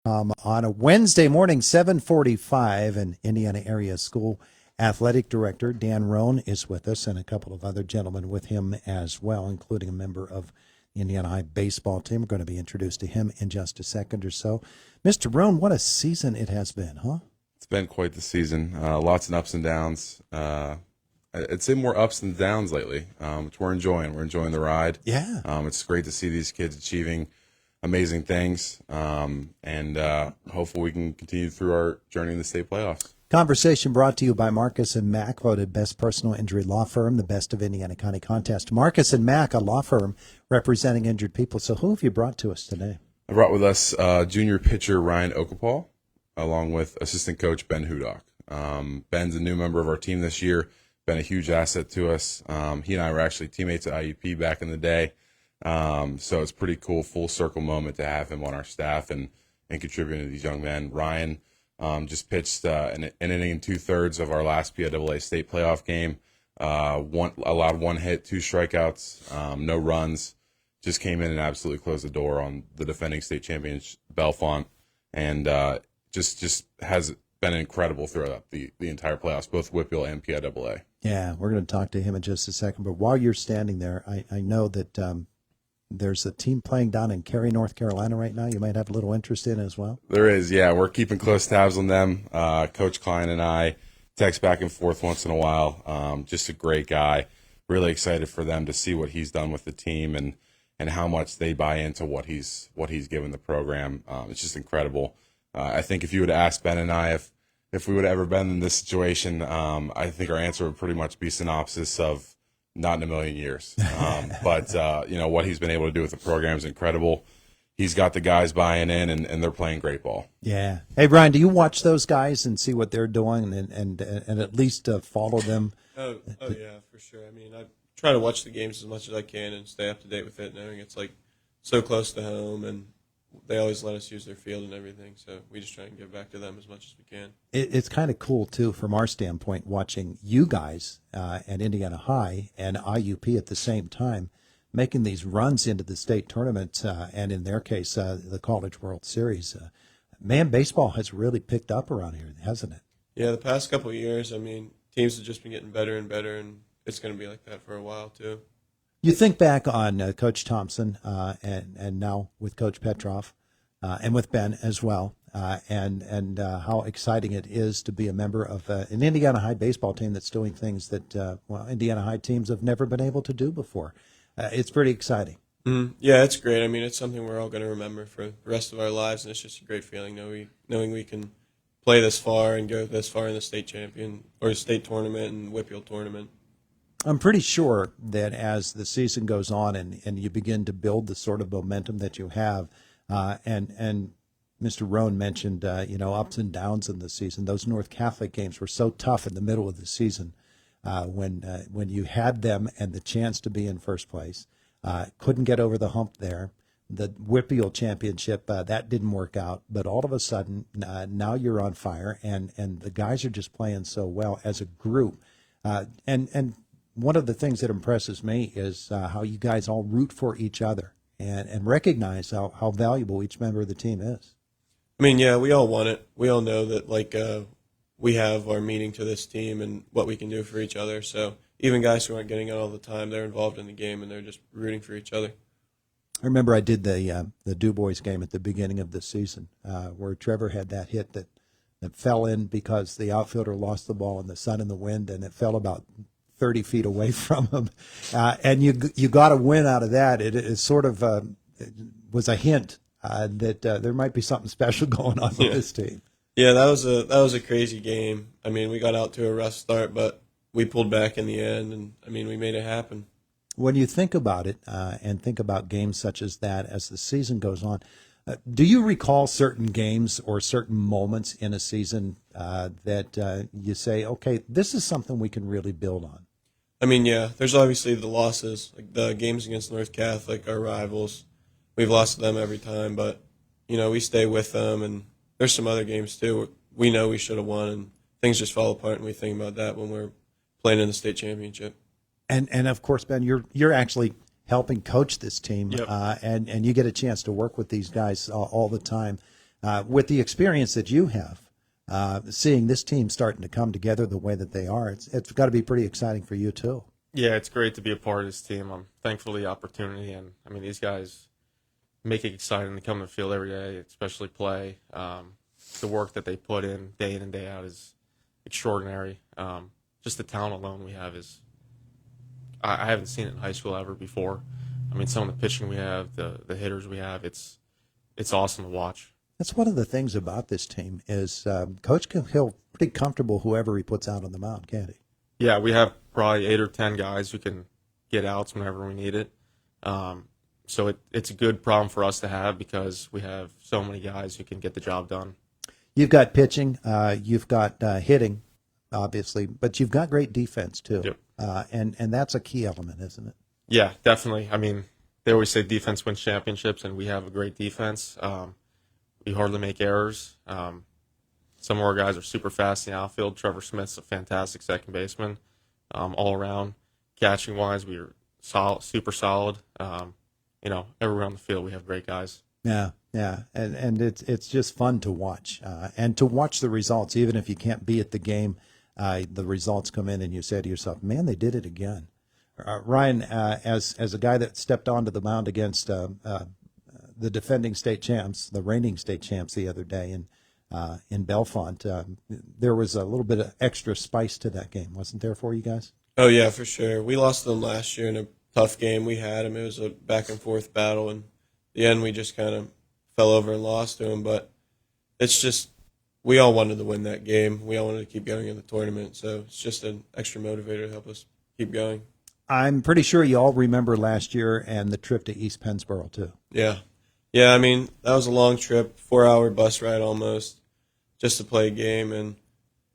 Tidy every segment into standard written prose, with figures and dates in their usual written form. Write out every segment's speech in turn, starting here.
On a Wednesday morning, 7:45, an Indiana area school athletic director, Dan Roan, is with us, and a couple of other gentlemen with him as well, including a member of the Indiana High baseball team. We're going to be introduced to him in just a second or so. Mr. Roan, what a season it has been, huh? It's been quite the season. Lots of ups and downs. I'd say more ups than downs lately, which we're enjoying. We're enjoying the ride. Yeah. It's great to see these kids achieving amazing things, and hopefully we can continue through our journey in the state playoffs. Conversation brought to you by Marcus and Mack, voted best personal injury law firm, the best of Indiana County contest. Marcus and Mack, a law firm representing injured people. So who have you brought to us today? I brought with us junior pitcher Ryan Okapal, along with assistant coach Ben Hudock. Ben's a new member of our team this year, been a huge asset to us. He and I were actually teammates at IUP back in the day. So it's a pretty cool full circle moment to have him on our staff and contributing to these young men. Ryan just pitched an inning and 2/3 of our last PIAA state playoff game. Allowed one hit, 2 strikeouts, no runs. Just came in and absolutely closed the door on the defending state champion Belfont, and just has been incredible throughout the entire playoffs, both WPIAL and PIAA. Yeah, we're going to talk to him in just a second. But while you're standing there, I know that there's a team playing down in Cary, North Carolina right now you might have a little interest in as well. There is, yeah. We're keeping close tabs on them. Coach Klein and I text back and forth once in a while. Just a great guy. Really excited for them to see what he's done with the team and how much they buy into what he's given the program. It's just incredible. I think if you would ask Ben and I if we would have ever been in this situation, I think our answer would pretty much be synopsis of not in a million years. But what he's been able to do with the program is incredible. He's got the guys buying in, and they're playing great ball. Yeah. Hey, Brian, do you watch those guys and see what they're doing and at least follow them? Oh yeah, for sure. I mean, I try to watch the games as much as I can and stay up to date with it, knowing it's like so close to home, and they always let us use their field and everything. So we just try and give back to them as much as we can. It's kind of cool too, from our standpoint, watching you guys at Indiana High and IUP at the same time, making these runs into the state tournament, and in their case, the College World Series. Man, baseball has really picked up around here, hasn't it? Yeah, the past couple of years, I mean, teams have just been getting better and better, and it's going to be like that for a while too. You think back on Coach Thompson and now with Coach Petroff and with Ben as well, and how exciting it is to be a member of an Indiana High baseball team that's doing things that Indiana High teams have never been able to do before. It's pretty exciting. Mm-hmm. Yeah, it's great. I mean, it's something we're all going to remember for the rest of our lives, and it's just a great feeling knowing we can play this far and go this far in the state champion or state tournament and WPIAL tournament. I'm pretty sure that as the season goes on and you begin to build the sort of momentum that you have, and Mr. Roan mentioned, ups and downs in the season. Those North Catholic games were so tough in the middle of the season when you had them and the chance to be in first place. Couldn't get over the hump there. The WPIAL championship, that didn't work out. But all of a sudden, now you're on fire, and the guys are just playing so well as a group. And one of the things that impresses me is how you guys all root for each other and recognize how valuable each member of the team is. I mean, yeah, we all want it. We all know that, we have our meaning to this team and what we can do for each other. So even guys who aren't getting it all the time, they're involved in the game and they're just rooting for each other. I remember I did the Du Bois game at the beginning of the season where Trevor had that hit that fell in because the outfielder lost the ball in the sun and the wind, and it fell about 30 feet away from him. And you got a win out of that. It sort of was a hint that there might be something special going on with this team. Yeah, that was a crazy game. I mean, we got out to a rough start, but we pulled back in the end, and, I mean, we made it happen. When you think about it and think about games such as that as the season goes on, do you recall certain games or certain moments in a season that you say, okay, this is something we can really build on? I mean, yeah, there's obviously the losses, like the games against North Catholic, our rivals. We've lost to them every time, but, we stay with them, and there's some other games too. We know we should have won, and things just fall apart, and we think about that when we're playing in the state championship. And of course, Ben, you're actually helping coach this team, Yep. and you get a chance to work with these guys all the time. With the experience that you have, seeing this team starting to come together the way that they are, it's got to be pretty exciting for you too. Yeah, it's great to be a part of this team. I'm thankful for the opportunity, and I mean these guys make it exciting to come to the field every day, especially play. The work that they put in and day out is extraordinary. Just the talent alone we have is I haven't seen it in high school ever before. I mean, some of the pitching we have, the hitters we have, it's awesome to watch. That's one of the things about this team is Coach can feel pretty comfortable whoever he puts out on the mound, can't he? Yeah, we have probably 8 or 10 guys who can get outs whenever we need it. So it's a good problem for us to have because we have so many guys who can get the job done. You've got pitching, you've got hitting, obviously, but you've got great defense too. Yep. And that's a key element, isn't it? Yeah, definitely. I mean, they always say defense wins championships, and we have a great defense. We hardly make errors. Some of our guys are super fast in the outfield. Trevor Smith's a fantastic second baseman. All around, catching wise, we are solid, super solid. Everywhere on the field, we have great guys. Yeah, and it's just fun to watch, and to watch the results, even if you can't be at the game. The results come in, and you say to yourself, "Man, they did it again." Ryan, as a guy that stepped onto the mound against the defending state champs, the reigning state champs, the other day in Bellefonte, there was a little bit of extra spice to that game, wasn't there, for you guys? Oh yeah, for sure. We lost to them last year in a tough game. We had them. It was a back and forth battle, and the end we just kind of fell over and lost to them. But it's just we all wanted to win that game. We all wanted to keep going in the tournament. So it's just an extra motivator to help us keep going. I'm pretty sure you all remember last year and the trip to East Pennsboro too. Yeah. I mean, that was a long trip, 4-hour bus ride almost, just to play a game. And,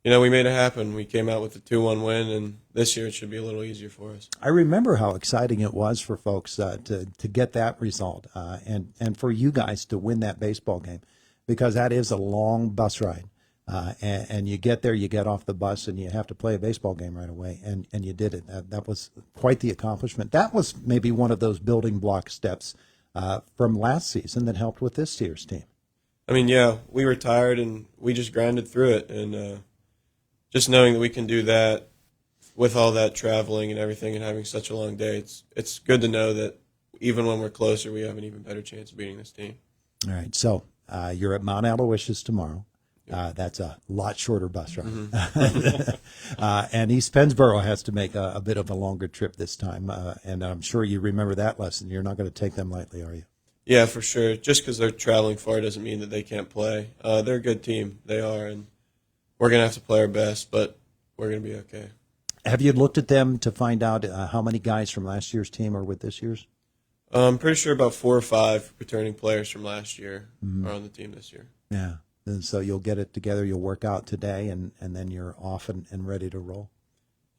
we made it happen. We came out with a 2-1 win, and this year it should be a little easier for us. I remember how exciting it was for folks to get that result and for you guys to win that baseball game, because that is a long bus ride. And you get there, you get off the bus, and you have to play a baseball game right away, and you did it. That was quite the accomplishment. That was maybe one of those building block steps from last season that helped with this year's team. I mean, yeah, we were tired, and we just grinded through it. And just knowing that we can do that with all that traveling and everything and having such a long day, it's good to know that even when we're closer, we have an even better chance of beating this team. All right, so you're at Mount Aloysius tomorrow. That's a lot shorter bus ride. Mm-hmm. And East Pennsboro has to make a bit of a longer trip this time. And I'm sure you remember that lesson. You're not going to take them lightly, are you? Yeah, for sure. Just because they're traveling far doesn't mean that they can't play. They're a good team. They are. And we're going to have to play our best, but we're going to be okay. Have you looked at them to find out how many guys from last year's team are with this year's? I'm pretty sure about 4 or 5 returning players from last year are on the team this year. Yeah. And so you'll get it together, you'll work out today, and then you're off and ready to roll.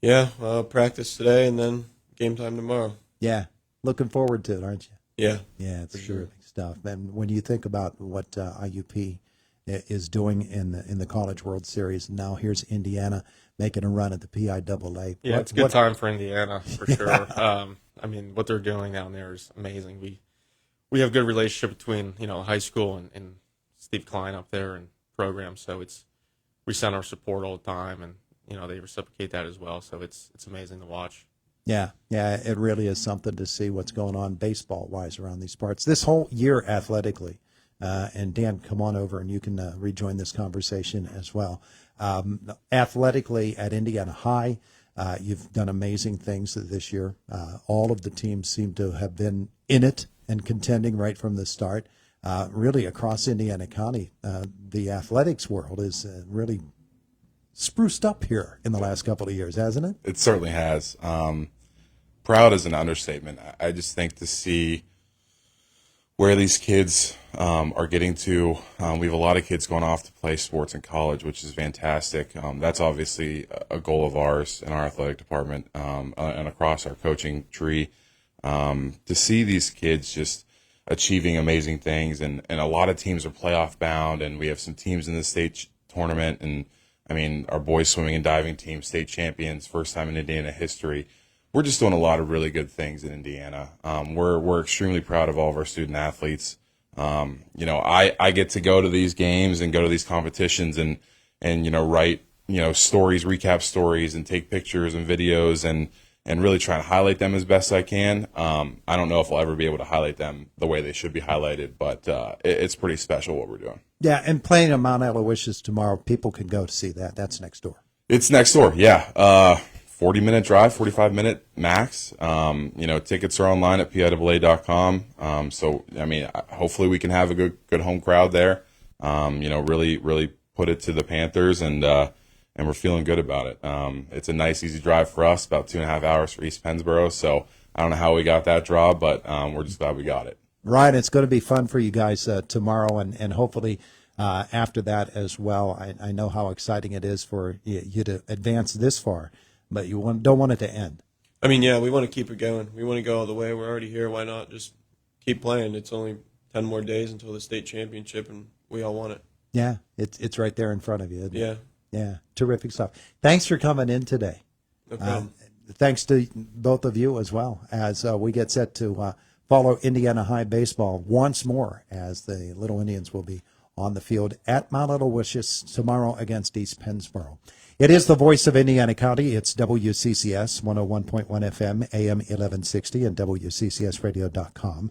Yeah, practice today and then game time tomorrow. Yeah. Looking forward to it, aren't you? Yeah. Yeah, it's sure. terrific stuff. And when you think about what IUP is doing in the College World Series, now here's Indiana making a run at the PIAA. Yeah, it's a good time for Indiana for sure. I mean, what they're doing down there is amazing. We have good relationship between high school and Steve Klein up there and program, so we send our support all the time, and they reciprocate that as well. So it's amazing to watch. Yeah, it really is something to see what's going on baseball wise around these parts this whole year athletically. And Dan, come on over and you can rejoin this conversation as well. Athletically at Indiana High, you've done amazing things this year. All of the teams seem to have been in it and contending right from the start. Really across Indiana County, the athletics world is really spruced up here in the last couple of years, hasn't it? It certainly has. Proud is an understatement. I just think to see where these kids are getting to. We have a lot of kids going off to play sports in college, which is fantastic. That's obviously a goal of ours in our athletic department and across our coaching tree. To see these kids just achieving amazing things, and a lot of teams are playoff bound, and we have some teams in the state tournament, and I mean our boys swimming and diving team, state champions, first time in Indiana history. We're just doing a lot of really good things in Indiana. We're extremely proud of all of our student athletes. I get to go to these games and go to these competitions and write, stories, recap stories, and take pictures and videos and really try and highlight them as best I can. I don't know if I'll ever be able to highlight them the way they should be highlighted, but it's pretty special what we're doing. Yeah, and playing at Mount Aloysius tomorrow, people can go to see that. That's next door. It's next door, yeah. 40-minute drive, 45-minute max. Tickets are online at PIAA.com. So, hopefully we can have a good home crowd there. Really put it to the Panthers, and we're feeling good about it. It's a nice, easy drive for us, about 2.5 hours for East Pennsboro. So I don't know how we got that draw, but we're just glad we got it. Right, it's going to be fun for you guys tomorrow, and hopefully after that as well. I know how exciting it is for you to advance this far, but you don't want it to end. I mean, yeah, we want to keep it going. We want to go all the way. We're already here. Why not just keep playing? It's only 10 more days until the state championship, and we all want it. Yeah, it's right there in front of you. Isn't it? Yeah. Yeah, terrific stuff. Thanks for coming in today. No problem. Thanks to both of you as well, as we get set to follow Indiana High baseball once more, as the Little Indians will be on the field at Mount Aloysius tomorrow against East Pennsboro. It is the voice of Indiana County. It's WCCS 101.1 FM, AM 1160, and WCCSradio.com.